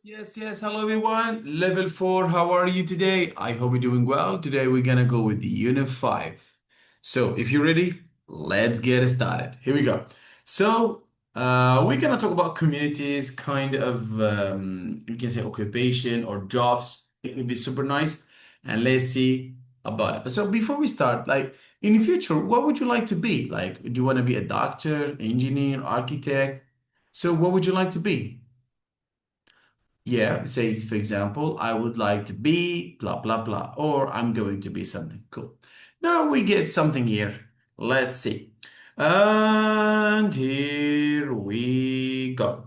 Yes. Hello, everyone. Level 4, how are you today? I hope you're doing well. Today, we're gonna go with the Unit 5. So, if you're ready, let's get started. Here we go. So, we're gonna talk about communities, kind of, you can say occupation or jobs. It would be super nice. And let's see about it. So, before we start, like, in the future, what would you like to be? Like, do you want to be a doctor, engineer, architect? So, what would you like to be? Yeah, say for example, I would like to be blah blah blah, or I'm going to be something cool. Now we get something here. Let's see. And here we go.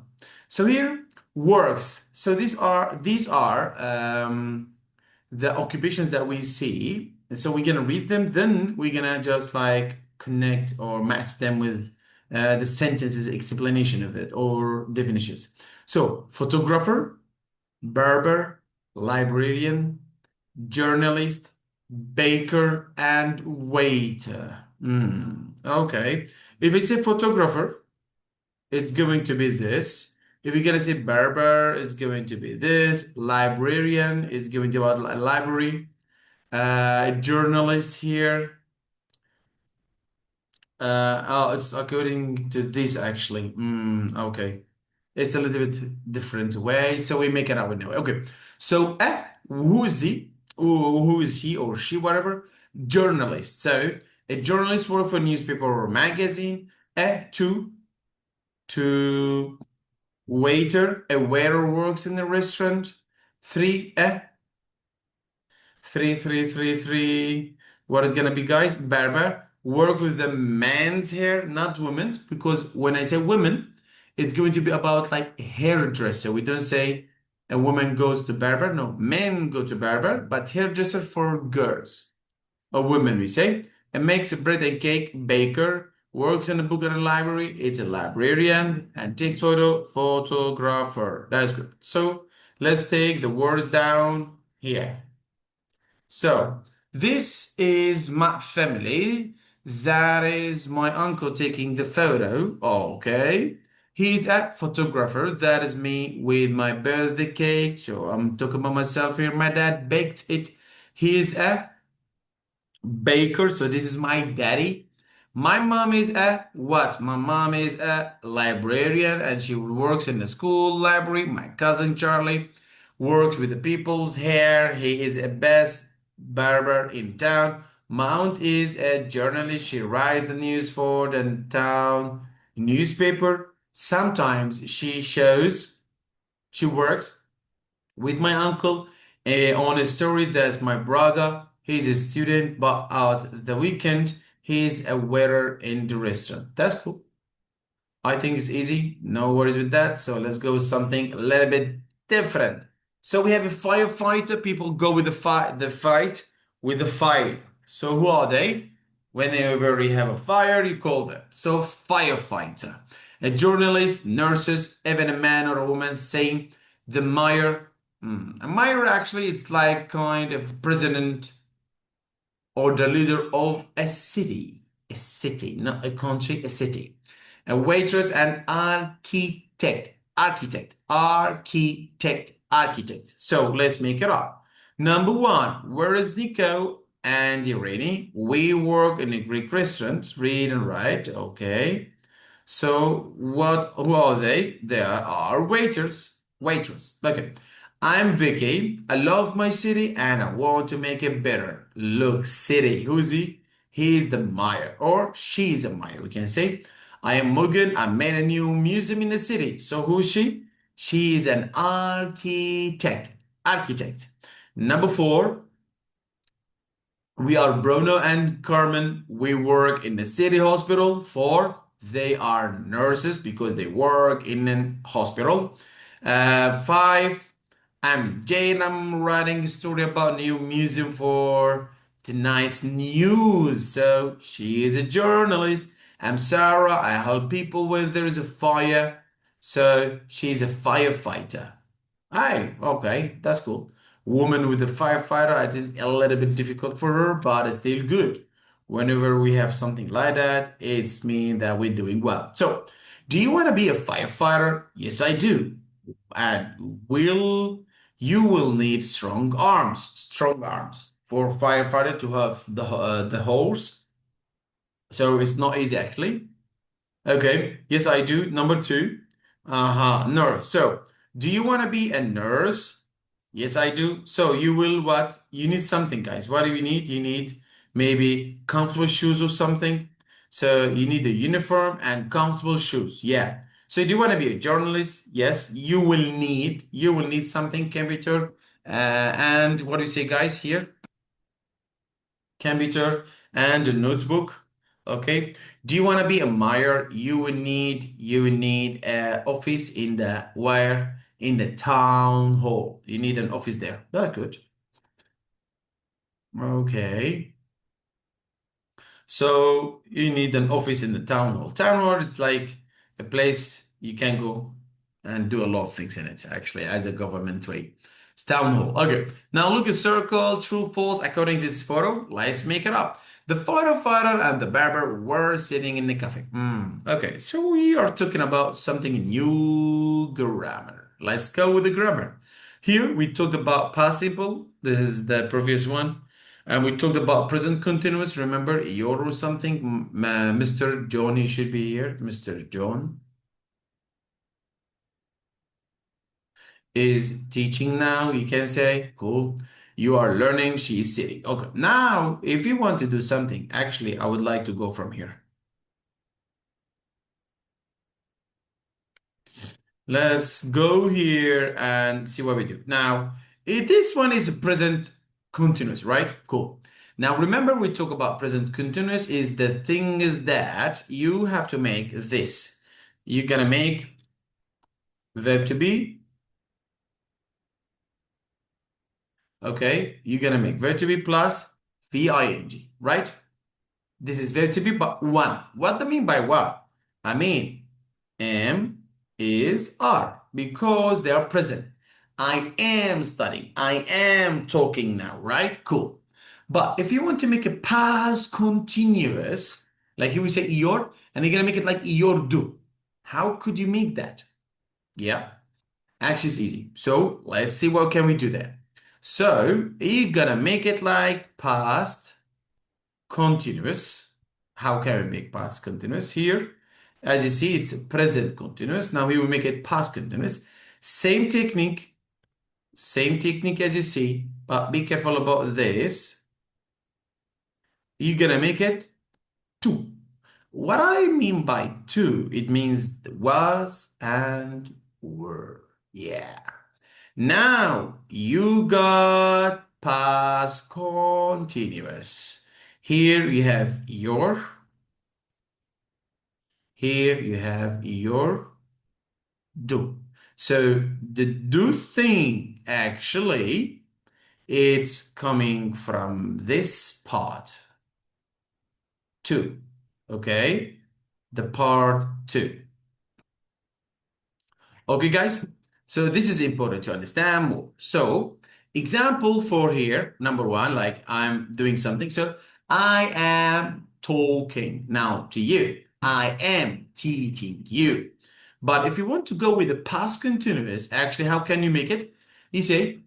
So here works. So these are the occupations that we see. So we're gonna read them, then we're gonna just like connect or match them with the sentences explanation of it or definitions. So photographer, barber, librarian, journalist, baker, and waiter. Okay. If I say photographer, it's going to be this. If you're gonna say barber, it's going to be this. Librarian is going to be about library. Journalist here. Oh, it's according to this actually. Okay. It's a little bit different way, so we make it out now. Okay. So, who is he? Who is he or she, whatever? Journalist. So, a journalist works for a newspaper or magazine. Two, waiter. A waiter works in a restaurant. Three, three. What is gonna be, guys? Barber. Work with the men's hair, not women's, because when I say women, it's going to be about like hairdresser. We don't say a woman goes to barber. No, men go to barber, but hairdresser for girls. A woman, we say. And makes bread and cake, baker. Works in a book and a library. It's a librarian and takes photographer. That's good. So let's take the words down here. So, this is my family. That is my uncle taking the photo. Okay. He's a photographer. That is me with my birthday cake. So, I'm talking about myself here. My dad baked it. He's a baker. So, this is my daddy. My mom is a what? My mom is a librarian and she works in the school library. My cousin Charlie works with the people's hair. He is a best barber in town. My aunt is a journalist. She writes the news for the town newspaper. Sometimes she works with my uncle on a story. That's my brother. He's a student, but out the weekend, he's a waiter in the restaurant. That's cool. I think it's easy. No worries with that. So let's go with something a little bit different. So we have a firefighter. People go with the fight with the fire. So who are they? Whenever you have a fire, you call them. So firefighter. A journalist, nurses, even a man or a woman saying the mayor. A mayor actually it's like kind of president or the leader of a city. A city, not a country, a city. A waitress and architect. So let's make it up. Number one, where is Nico and Irene? We work in a Greek restaurant. Read and write. Okay. So who are they? They are waiters. Waitress. Okay. I'm Vicky. I love my city and I want to make it better. Look, city. Who's he? He's the mayor or she's a mayor. We can say, I am Mugan. I made a new museum in the city. So who's she? She is an architect. Architect. Number four, we are Bruno and Carmen. We work in the city hospital. For they are nurses because they work in an hospital. Five, I'm Jane. I'm writing a story about new museum for tonight's news. So she is a journalist. I'm Sarah. I help people when there is a fire. So she's a firefighter. Hi, okay, that's cool. Woman with the firefighter, it is a little bit difficult for her, but it's still good. Whenever we have something like that, it's mean that we're doing well. So, do you want to be a firefighter? Yes, I do. And you will need strong arms for firefighter to have the hose. So it's not easy actually. Okay, yes, I do. Number two, nurse. So, do you want to be a nurse? Yes, I do. So you will what? You need something, guys. What do you need? You need maybe comfortable shoes or something. So you need a uniform and comfortable shoes. Yeah. So do you want to be a journalist? Yes, you will need something, computer, and what do you say, guys, here? Computer and a notebook. Okay. Do you want to be a mayor? You will need a office in the where in the town hall. You need an office there. That's good. Okay. So you need an office in the town hall. Town hall, it's like a place you can go and do a lot of things in it, actually, as a government way. It's town hall. Okay. Now look at circle, true, false, according to this photo. Let's make it up. The firefighter and the barber were sitting in the cafe. Okay, so we are talking about something new grammar. Let's go with the grammar. Here we talked about past simple. This is the previous one. And we talked about present continuous. Remember, your or something. Mr. John, he should be here. Mr. John is teaching now. You can say, cool. You are learning. She is sitting. Okay. Now, if you want to do something, actually, I would like to go from here. Let's go here and see what we do. Now, this one is present continuous, right? Cool. Now, remember we talk about present continuous is the thing is that you have to make this. You're gonna make verb to be, okay? You're gonna make verb to be plus VING, right? This is verb to be but one. What do I mean by what? I mean am is are because they are present. I am studying. I am talking now, right? Cool. But if you want to make a past continuous, like here we say your, and you're gonna make it like your do. How could you make that? Yeah, actually it's easy. So let's see what can we do there. So you're gonna make it like past continuous. How can we make past continuous here? As you see, it's present continuous. Now we will make it past continuous. Same technique as you see, but be careful about this. You're gonna make it to. What I mean by to, it means was and were. Yeah. Now you got past continuous. Here you have your. Here you have your do. So the do thing actually it's coming from this part two. Okay? The part two. Okay, guys? So this is important to understand more. So example for here, number one, like I'm doing something. So I am talking now to you. I am teaching you. But if you want to go with the past continuous, actually, how can you make it? You say,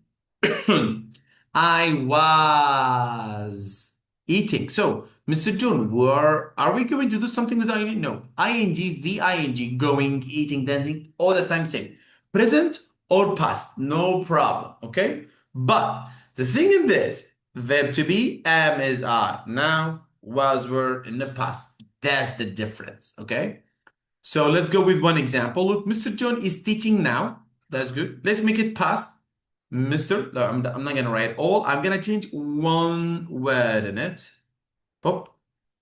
I was eating. So, Mr. John, where are we going to do something with ing? No. ing, VING, going, eating, dancing, all the time same. Present or past, no problem. Okay? But the thing in this, verb to be, am is are. Now, was, were in the past. That's the difference. Okay? So let's go with one example. Look, Mr. John is teaching now. That's good. Let's make it past. Mr. No, I'm not gonna write all. I'm gonna change one word in it. Pop.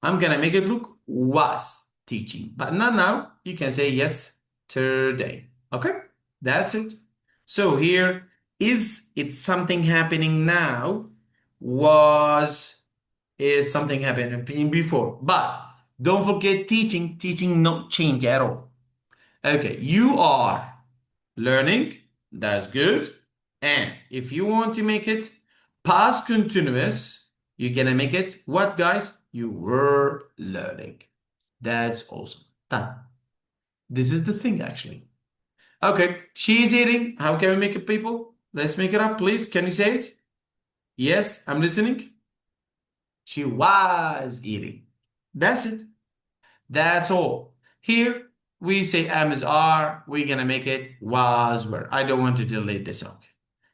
I'm gonna make it look was teaching, but not now. You can say yesterday. Okay, that's it. So here is it something happening now? Was is something happening before? But don't forget teaching. Teaching not change at all. Okay, you are learning. That's good. And if you want to make it past continuous, you're gonna make it what, guys? You were learning. That's awesome. Done. This is the thing, actually. Okay, she is eating. How can we make it, people? Let's make it up, please. Can you say it? Yes, I'm listening. She was eating. That's it. That's all. Here we say am is are. We're gonna make it was were. I don't want to delete this. Okay.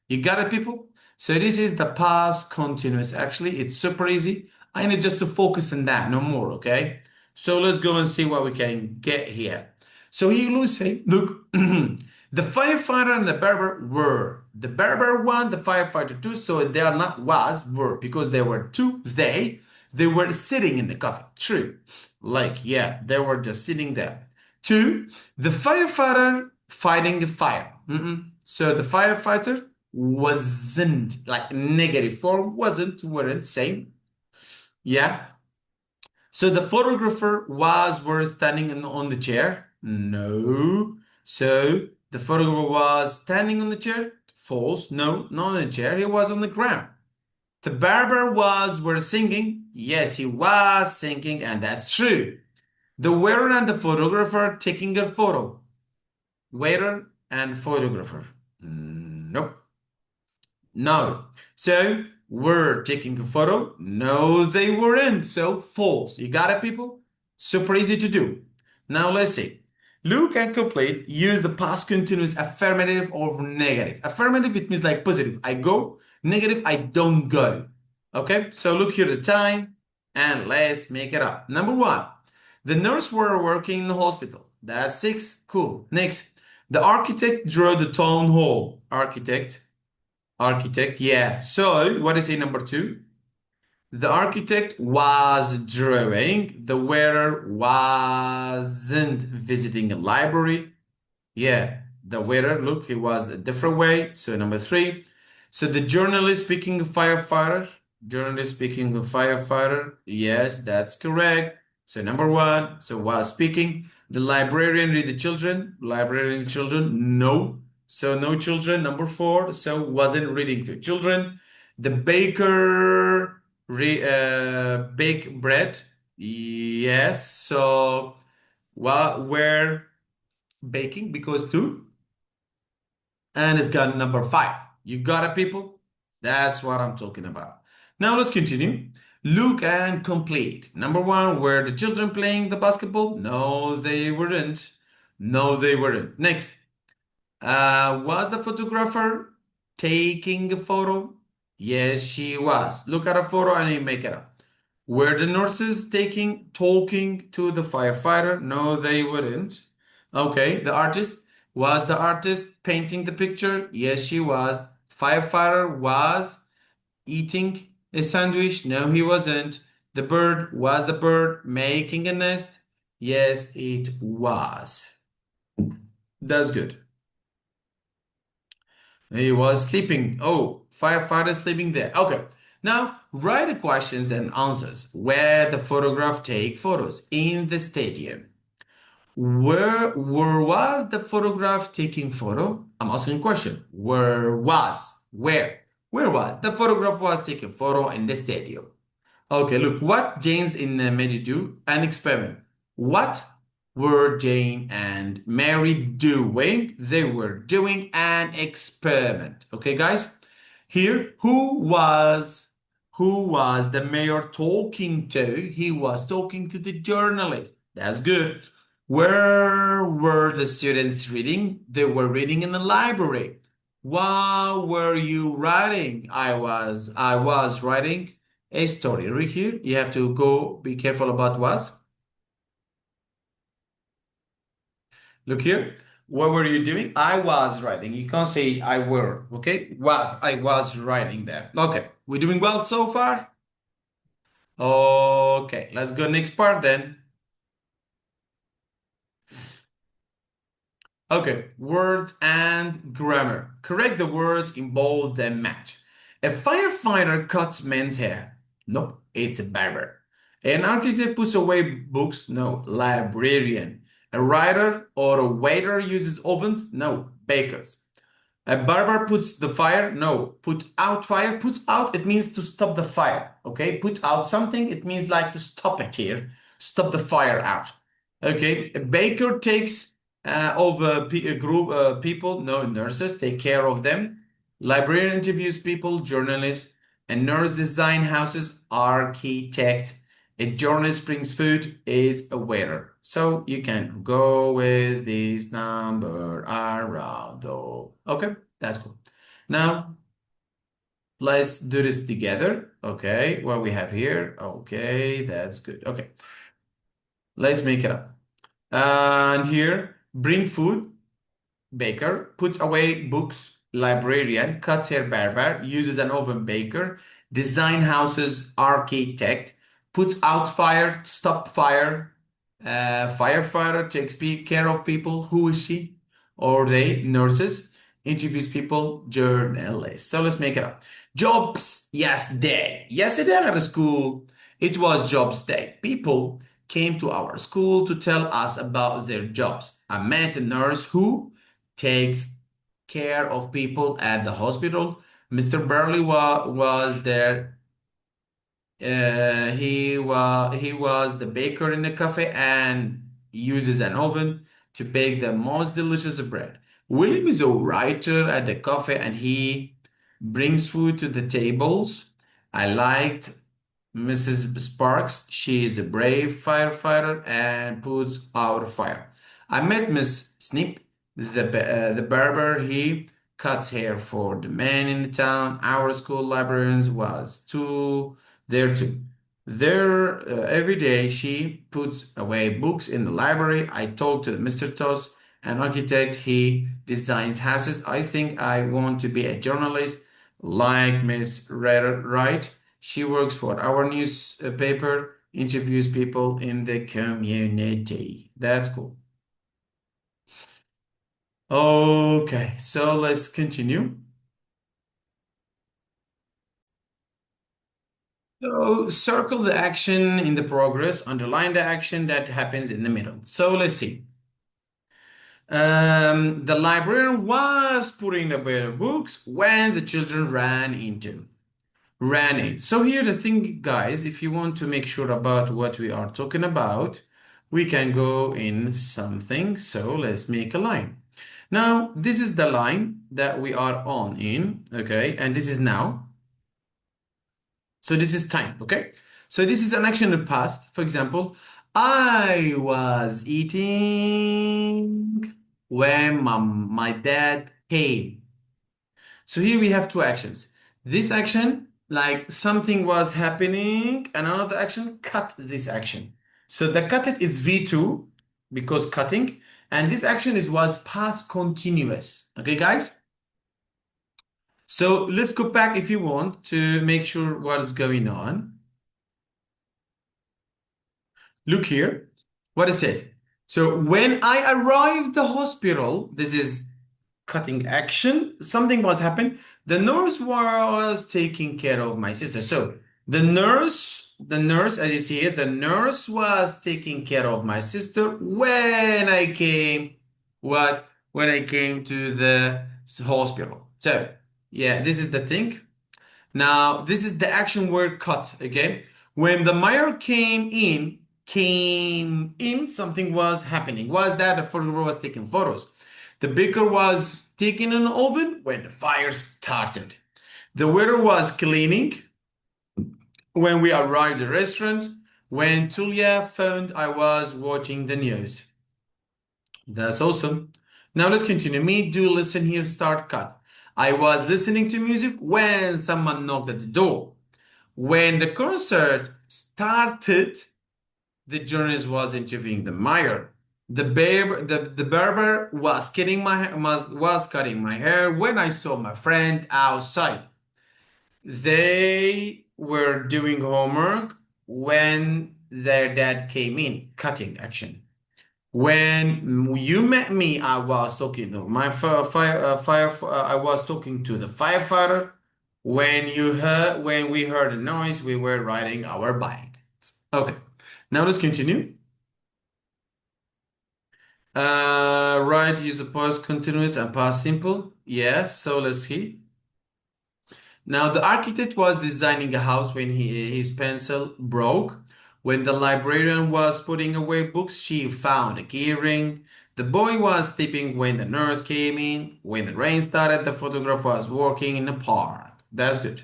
You got it, people? So this is the past continuous. Actually, it's super easy. I need just to focus on that, no more, okay? So let's go and see what we can get here. So here we say, look, the firefighter and the barber were. The barber one, the firefighter two, so they are not was, were, because they were two, they were sitting in the coffee. True. Like, yeah, they were just sitting there. Two, the firefighter fighting the fire. So the firefighter wasn't, like negative form, wasn't, weren't, same. Yeah. So the photographer were standing on the chair. No. So the photographer was standing on the chair. False. No, not on the chair. He was on the ground. The barber were singing. Yes, he was singing, and that's true. The waiter and the photographer taking a photo. Waiter and photographer. Nope. No. So were taking a photo. No, they weren't. So false. You got it, people? Super easy to do. Now let's see. Look and complete. Use the past continuous affirmative or negative. Affirmative, it means like positive. I go. Negative, I don't go. Okay, so look here the time and let's make it up. Number one, the nurse were working in the hospital. That's 6. Cool. Next, the architect drew the town hall. Architect, yeah. So what is it, number 2? The architect was drawing. The waiter wasn't visiting a library. Yeah, the waiter, look, he was a different way. So number 3. So the journalist speaking of firefighter. Yes, that's correct. So number 1, so was speaking. The librarian read the children. No. So no children. Number 4, so wasn't reading to children. The baker bake bread. Yes. So where baking because 2. And it's got number 5. You got it, people? That's what I'm talking about. Now let's continue. Look and complete. Number 1, were the children playing the basketball? No, they weren't. Next, was the photographer taking a photo? Yes, she was. Look at a photo and you make it up. Were the nurses talking to the firefighter? No, they weren't. Okay, was the artist painting the picture? Yes, she was. Firefighter was eating a sandwich? No, he wasn't. Was the bird making a nest? Yes, it was. That's good. He was sleeping. Oh, firefighter sleeping there. Okay. Now write the questions and answers. Where the photograph take photos? In the stadium. Where was the photograph taking photo? I'm asking a question. Where was? Where was? The photograph was taking photo in the stadium. Okay, look, what Jane's in Mary do? An experiment. What were Jane and Mary doing? They were doing an experiment. Okay, guys? Here, who was the mayor talking to? He was talking to the journalist. That's good. Where were the students reading? They were reading in the library. What were you writing? I was writing a story. Right here, you have to go be careful about was. Look here. What were you doing? I was writing. You can't say I were, okay? I was writing there. Okay, we're doing well so far? Okay, let's go next part then. Okay, words and grammar. Correct the words in bold and match. A firefighter cuts men's hair. Nope, it's a barber. An architect puts away books. No, librarian. A writer or a waiter uses ovens. No, bakers. A barber puts the fire. No, put out fire. Puts out, it means to stop the fire. Okay, put out something. It means like to stop it here. Stop the fire out. Okay, a baker takes of a group people, no nurses, take care of them. Librarian interviews people, journalists. A nurse design houses, architect. A journalist brings food, is a waiter. So you can go with this number around though. Okay, that's cool. Now let's do this together. Okay, what we have here. Okay, that's good. Okay, let's make it up. And here, bring food, baker, puts away books, librarian, cuts hair, barber, uses an oven, baker, design houses, architect, puts out fire, stop fire, firefighter, takes care of people. Who is she or they? Nurses, interviews people, journalists. So let's make it up. Jobs, yes, day. Yesterday at school, it was jobs day. People came to our school to tell us about their jobs. I met a nurse who takes care of people at the hospital. Mr. Burley was there. He was the baker in the cafe and uses an oven to bake the most delicious bread. William is a writer at the cafe and he brings food to the tables. I liked Mrs. Sparks. She is a brave firefighter and puts out a fire. I met Miss Snip, the barber. He cuts hair for the man in the town. Our school librarians was too there too. There every day she puts away books in the library. I talked to Mr. Toss, an architect. He designs houses. I think I want to be a journalist like Miss Wright. She works for our newspaper, interviews people in the community. That's cool. Okay, so let's continue. So circle the action in the progress, underline the action that happens in the middle. So let's see. The librarian was putting away the books when the children ran in. So here the thing, guys, if you want to make sure about what we are talking about, we can go in something. So let's make a line. Now, this is the line that we are on in, okay? And this is now. So this is time, okay? So this is an action in the past. For example, I was eating when my dad came. So here we have two actions. This action, like something was happening, and another action, cut this action. So the cut it is V2 because cutting, and this action is was past continuous. Okay, guys? So let's go back if you want to make sure what is going on. Look here, what it says. So when I arrived the hospital, this is cutting action. Something was happening. The nurse was taking care of my sister. So the nurse, as you see here, the nurse was taking care of my sister when I came, what? When I came to the hospital. So yeah, this is the thing. Now, this is the action word cut, okay? When the mayor came in, something was happening. Was that the photographer was taking photos? The baker was taking an oven when the fire started. The waiter was cleaning when we arrived at the restaurant. When Tulia found I was watching the news. That's awesome. Now let's continue. Me, do, listen here, start, cut. I was listening to music when someone knocked at the door. When the concert started, the journalist was interviewing the mayor. The barber was cutting my hair when I saw my friend outside. They were doing homework when their dad came in, cutting action. When you met me, I was talking to I was talking to the firefighter. When we heard the noise, we were riding our bike. Okay, now let's continue. Right, use the past continuous and past simple. Yes, so let's see. Now, the architect was designing a house when his pencil broke. When the librarian was putting away books, she found a key ring. The boy was sleeping when the nurse came in. When the rain started, the photographer was working in the park. That's good.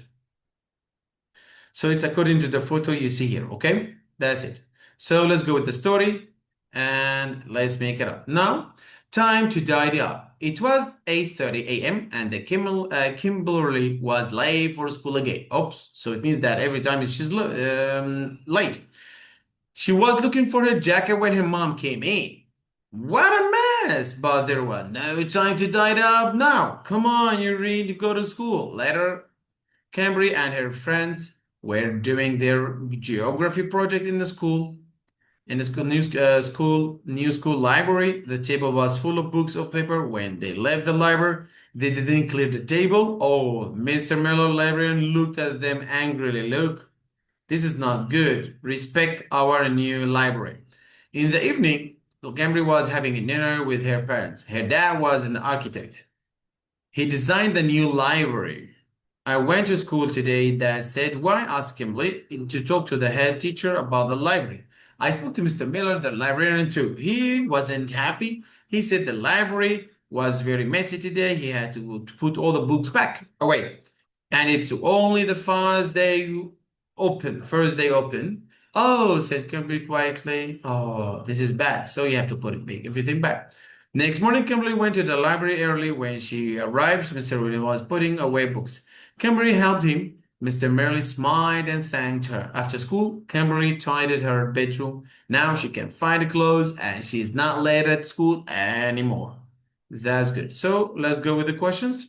So it's according to the photo you see here, okay? That's it. So let's go with the story and let's make it up. Now, time to tidy up. It was 8:30 a.m. and the Kimberly was late for school again. Oops, so it means that every time she's late. She was looking for her jacket when her mom came in. What a mess! But there was no time to tidy up now. Come on, you're ready to go to school. Later, Cambry and her friends were doing their geography project in the school. In the new school library, the table was full of books of paper. When they left the library, they didn't clear the table. Oh, Mr. Miller librarian looked at them angrily. Look, this is not good. Respect our new library. In the evening, Cambry was having a dinner with her parents. Her dad was an architect. He designed the new library. I went to school today, Dad said. Why? Asked Kimberly, to talk to the head teacher about the library. I spoke to Mr. Miller, the librarian, too. He wasn't happy. He said the library was very messy today. He had to put all the books back away. And it's only the first day open. Oh, said Kimberly quietly. Oh, this is bad. So you have to put everything back. Next morning, Kimberly went to the library early. When she arrived, Mr. William was putting away books. Kimberly helped him. Mr. Merrily smiled and thanked her. After school, Kimberly tidied her bedroom. Now she can find the clothes and she's not late at school anymore. That's good. So let's go with the questions.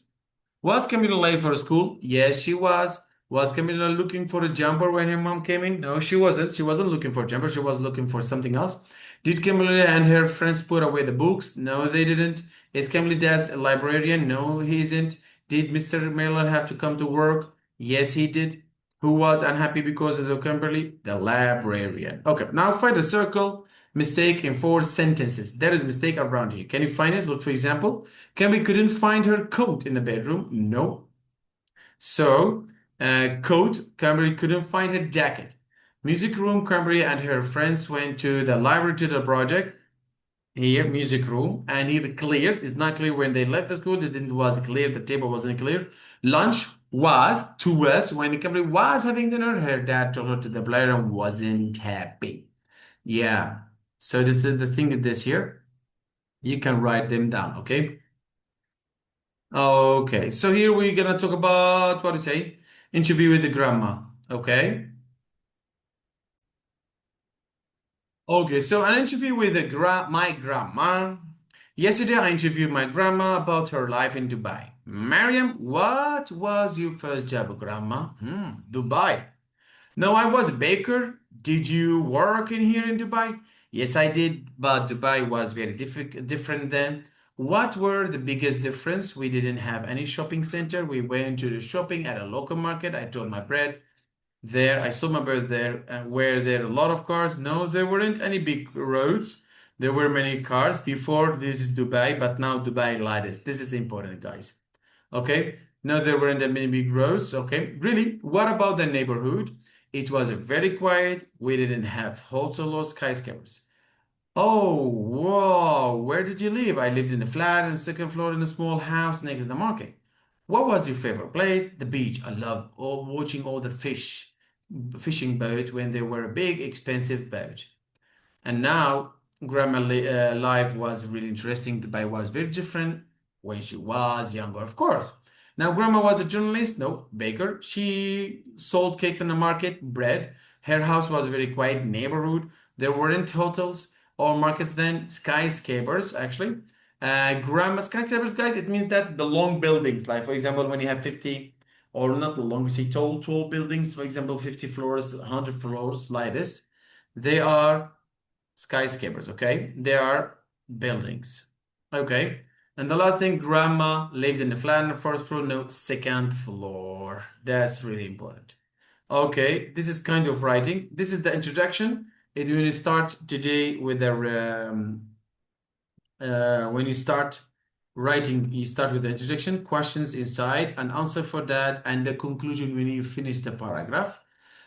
Was Camila late for school? Yes, she was. Was Camila looking for a jumper when her mom came in? No, she wasn't. She wasn't looking for a jumper. She was looking for something else. Did Camila and her friends put away the books? No, they didn't. Is Camila dad's a librarian? No, he isn't. Did Mr. Miller have to come to work? Yes, he did. Who was unhappy because of the Kimberly? The librarian. Okay, now find a circle mistake in 4 sentences. There is a mistake around here. Can you find it? Look, for example, Kimberly couldn't find her coat in the bedroom. No. So, coat, Kimberly couldn't find her jacket. Music room, Kimberly and her friends went to the library to the project. Here, music room, and here cleared. It's not clear when they left the school. It didn't was clear. The table wasn't clear. Lunch was 2 words. When the company was having dinner, her dad told her to the player and wasn't happy. Yeah. So this is the thing with this here. You can write them down, okay? Okay. So here we're gonna talk about what do you say? Interview with the grandma. Okay. Okay, so an interview with my grandma. Yesterday, I interviewed my grandma about her life in Dubai. Mariam, what was your first job, grandma? Dubai. No, I was a baker. Did you work in here in Dubai? Yes, I did, but Dubai was very different then. What were the biggest difference? We didn't have any shopping center. We went to the shopping at a local market. I told my bread there. I saw my bird there. Were there a lot of cars? No, there weren't any big roads. There were many cars before. This is Dubai, but now Dubai lightest. This is important, guys. Okay. No, there weren't that many big roads. Okay. Really? What about the neighborhood? It was very quiet. We didn't have hotel or skyscrapers. Oh, whoa. Where did you live? I lived in a flat on the second floor in a small house next to the market. What was your favorite place? The beach. I love watching all the fishing boat when they were a big, expensive boat. And now, Grandma life was really interesting. Dubai was very different when she was younger, of course. Now, Grandma was a journalist, no, baker. She sold cakes in the market, bread. Her house was a very quiet neighborhood. There weren't hotels or markets then, skyscrapers, actually. Grandma skyscrapers, guys, it means that the long buildings, like for example, when you have 50, or not the long, we say tall buildings, for example, 50 floors, 100 floors, like this, they are skyscrapers, okay? They are buildings, okay? And the last thing, grandma lived in the flat on the first floor, no, second floor. That's really important. Okay, this is kind of writing. This is the introduction. It will start today with the when you start writing, you start with the introduction, questions inside, an answer for that, and the conclusion when you finish the paragraph.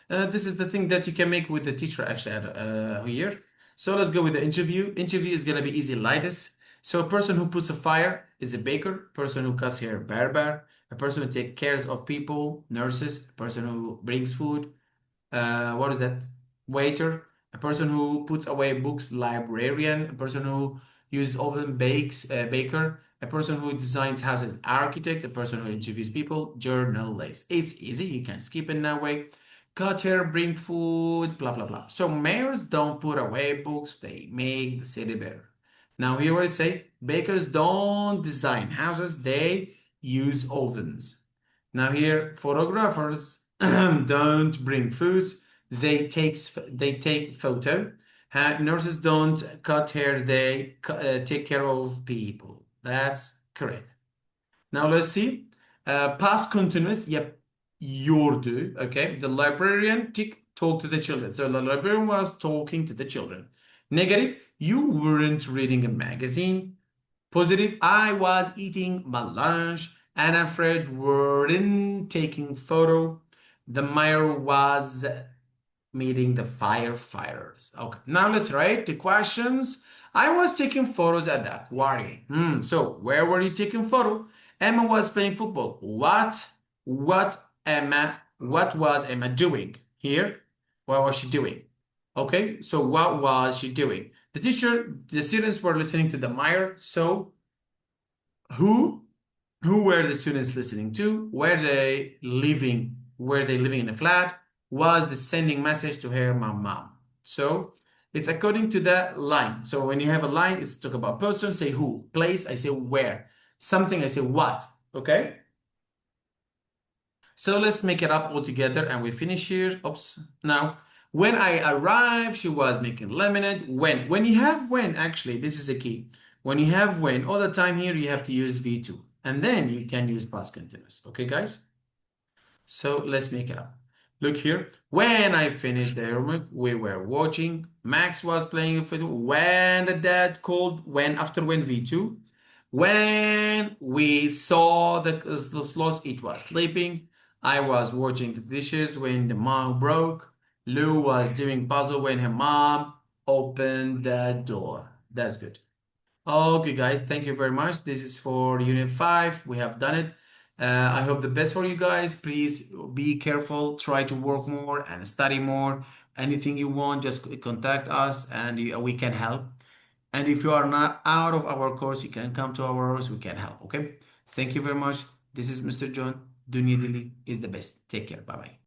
This is the thing that you can make with the teacher actually here. So let's go with the interview. Interview is gonna be easy like this. So a person who puts a fire is a baker. Person who cuts hair, barber. A person who takes cares of people, nurses. A person who brings food, what is that? Waiter. A person who puts away books, librarian. A person who uses oven, bakes, baker. A person who designs houses, architect. A person who interviews people, journalist. It's easy. You can skip it that way. Cut hair, bring food, blah blah blah. So mayors don't put away books. They make the city better. Now here I say bakers don't design houses. They use ovens. Now here photographers don't bring foods. They take photo. Nurses don't cut hair. They take care of people. That's correct. Now let's see. Past continuous yapıyordu. Okay. The librarian talked to the children. So the librarian was talking to the children. Negative, you weren't reading a magazine. Positive, I was eating my lunch. And Fred weren't taking photo. The mayor was meeting the firefighters. Okay, now let's write the questions. I was taking photos at the aquarium. So where were you taking photo? Emma was playing football. What was Emma doing here? What was she doing? Okay, so what was she doing? The students were listening to the mayor. So who were the students listening to? Were they living? Were they living in a flat? Was the sending message to her mom? So it's according to the line. So when you have a line, it's talk about person, say who. Place, I say where. Something, I say what. Okay? So let's make it up all together and we finish here. Oops. Now, when I arrived, she was making lemonade. When you have when, actually, this is a key. When you have when, all the time here, you have to use V2. And then you can use past continuous. Okay, guys? So let's make it up. Look here. When I finished the homework, we were watching. Max was playing with it. When the dad called, after when V2. When we saw the sloth, it was sleeping. I was washing the dishes when the mom broke. Lou was doing puzzle when her mom opened the door. That's good. Okay, guys, thank you very much. This is for Unit 5. We have done it. I hope the best for you guys. Please be careful. Try to work more and study more. Anything you want, just contact us and we can help. And if you are not out of our course, you can come to ours. We can help. Okay. Thank you very much. This is Mr. John. Duniyadili is the best. Take care. Bye bye.